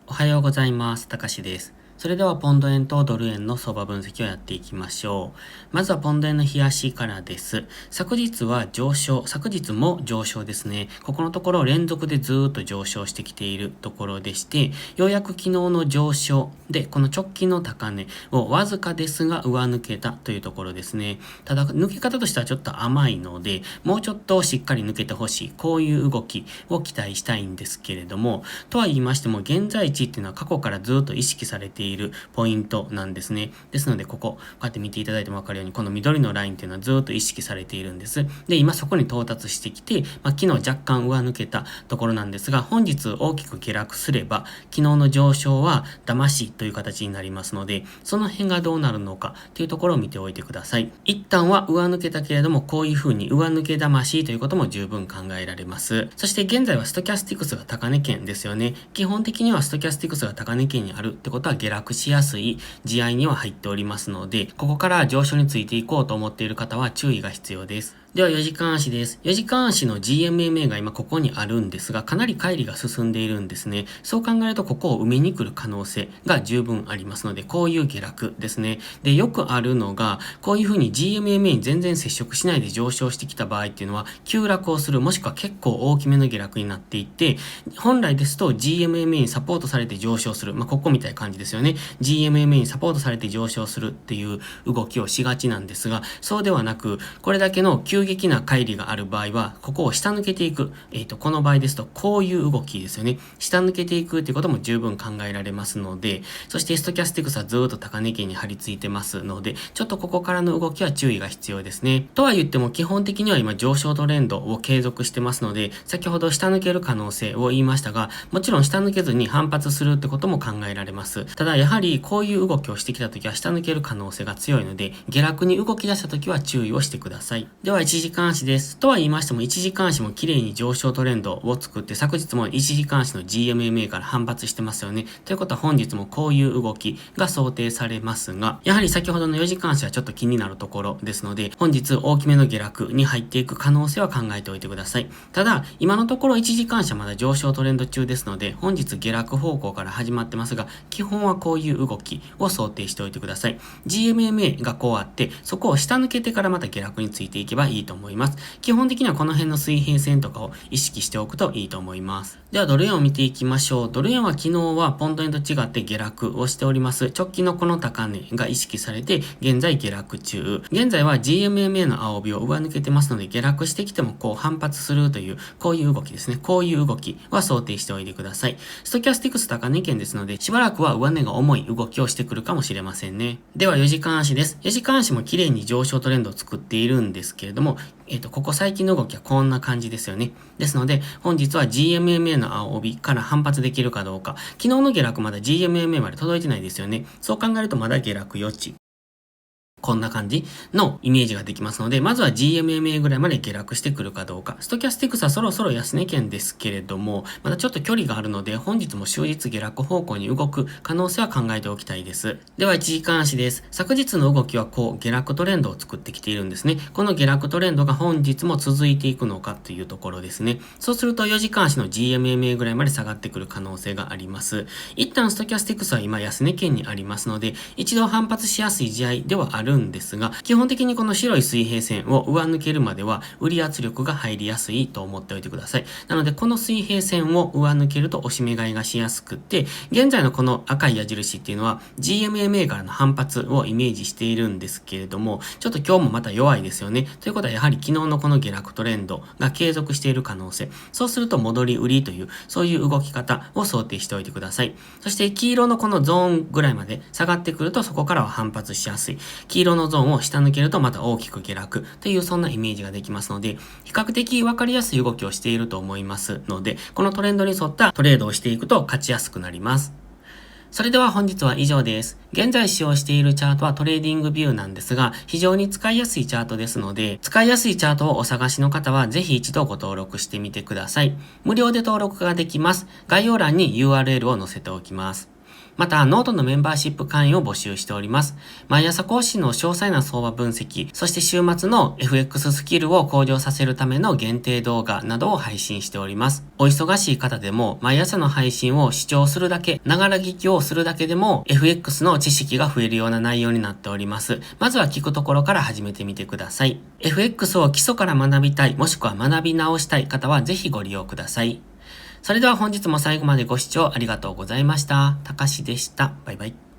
おはようございます。たかしです。それではポンド円とドル円の相場分析をやっていきましょう。まずはポンド円の冷やしからです。昨日は上昇、昨日も上昇ですね。ここのところ連続でずーっと上昇してきているところでして、ようやく昨日の上昇で、この直近の高値をわずかですが上抜けたというところですね。ただ、抜け方としてはちょっと甘いので、もうちょっとしっかり抜けてほしい。こういう動きを期待したいんですけれども、とは言いましても、現在地っていうのは過去からずっと意識されているポイントなんですね。ですので、こうやって見ていただいてもわかるように、この緑のラインっていうのはずっと意識されているんです。で、今そこに到達してきて、昨日若干上抜けたところなんですが、本日大きく下落すれば、昨日の上昇は騙しという形になりますので、その辺がどうなるのかというところを見ておいてください。一旦は上抜けたけれども、こういう風に上抜け騙しということも十分考えられます。そして現在はストキャスティクスが高値圏ですよね。基本的にはストキャスティクスが高値圏にあるってことは下落しやすい地合いには入っておりますので、ここから上昇についていこうと思っている方は注意が必要です。では4時間足です。4時間足の GMMA が今ここにあるんですが、かなり乖離が進んでいるんですね。そう考えるとここを埋めに来る可能性が十分ありますので、こういう下落ですね。で、よくあるのが、こういう風に GMMA に全然接触しないで上昇してきた場合っていうのは、急落をする、もしくは結構大きめの下落になっていって、本来ですと GMMA にサポートされて上昇する。ここみたいな感じですよね。GMMA にサポートされて上昇するっていう動きをしがちなんですが、そうではなく、これだけの急激な乖離がある場合は、ここを下抜けていく。この場合ですと、こういう動きですよね。下抜けていくっていうことも十分考えられますので、そしてストキャスティクスはずーっと高値圏に張り付いてますので、ちょっとここからの動きは注意が必要ですね。とは言っても、基本的には今上昇トレンドを継続してますので、先ほど下抜ける可能性を言いましたが、もちろん下抜けずに反発するってことも考えられます。ただ、やはりこういう動きをしてきたときは下抜ける可能性が強いので、下落に動き出したときは注意をしてください。では、1時間足です。とは言いましても、1時間足も綺麗に上昇トレンドを作って、昨日も1時間足の GMMA から反発してますよね。ということは本日もこういう動きが想定されますが、やはり先ほどの4時間足はちょっと気になるところですので、本日大きめの下落に入っていく可能性は考えておいてください。ただ、今のところ1時間足はまだ上昇トレンド中ですので、本日下落方向から始まってますが、基本はこういう動きを想定しておいてください。GMMA がこうあって、そこを下抜けてからまた下落についていけばいいと思います。基本的にはこの辺の水平線とかを意識しておくといいと思います。ではドル円を見ていきましょう。ドル円は昨日はポンド円と違って下落をしております。直近のこの高値が意識されて、現在下落中。現在は GMMA の青帯を上抜けてますので、下落してきてもこう反発するという、こういう動きですね。こういう動きは想定しておいてください。ストキャスティクス高値圏ですので、しばらくは上値が重い動きをしてくるかもしれませんね。では4時間足です。4時間足も綺麗に上昇トレンドを作っているんですけれども、ここ最近の動きはこんな感じですよね。ですので、本日は GMMA の青帯から反発できるかどうか。昨日の下落まだ GMMA まで届いてないですよね。そう考えるとまだ下落余地。こんな感じのイメージができますので、まずは GMMA ぐらいまで下落してくるかどうか。ストキャスティクスはそろそろ安値圏ですけれども、まだちょっと距離があるので、本日も終日下落方向に動く可能性は考えておきたいです。では1時間足です。昨日の動きはこう下落トレンドを作ってきているんですね。この下落トレンドが本日も続いていくのかというところですね。そうすると4時間足の GMMA ぐらいまで下がってくる可能性があります。一旦ストキャスティクスは今安値圏にありますので、一度反発しやすい試合ではあるんですが、基本的にこの白い水平線を上抜けるまでは売り圧力が入りやすいと思っておいてください。なのでこの水平線を上抜けると押し目買いがしやすくって、現在のこの赤い矢印っていうのは GMMA からの反発をイメージしているんですけれども、ちょっと今日もまた弱いですよね。ということはやはり昨日のこの下落トレンドが継続している可能性。そうすると戻り売りという、そういう動き方を想定しておいてください。そして黄色のこのゾーンぐらいまで下がってくるとそこからは反発しやすい。黄色のゾーンを下抜けるとまた大きく下落というそんなイメージができますので、比較的わかりやすい動きをしていると思いますので、このトレンドに沿ったトレードをしていくと勝ちやすくなります。それでは本日は以上です。現在使用しているチャートはトレーディングビューなんですが、非常に使いやすいチャートですので、使いやすいチャートをお探しの方はぜひ一度ご登録してみてください。無料で登録ができます。概要欄に URL を載せておきます。また、ノートのメンバーシップ会員を募集しております。毎朝講師の詳細な相場分析、そして週末の FX スキルを向上させるための限定動画などを配信しております。お忙しい方でも、毎朝の配信を視聴するだけ、ながら聞きをするだけでも、FX の知識が増えるような内容になっております。まずは聞くところから始めてみてください。FX を基礎から学びたい、もしくは学び直したい方はぜひご利用ください。それでは本日も最後までご視聴ありがとうございました。たかしでした。バイバイ。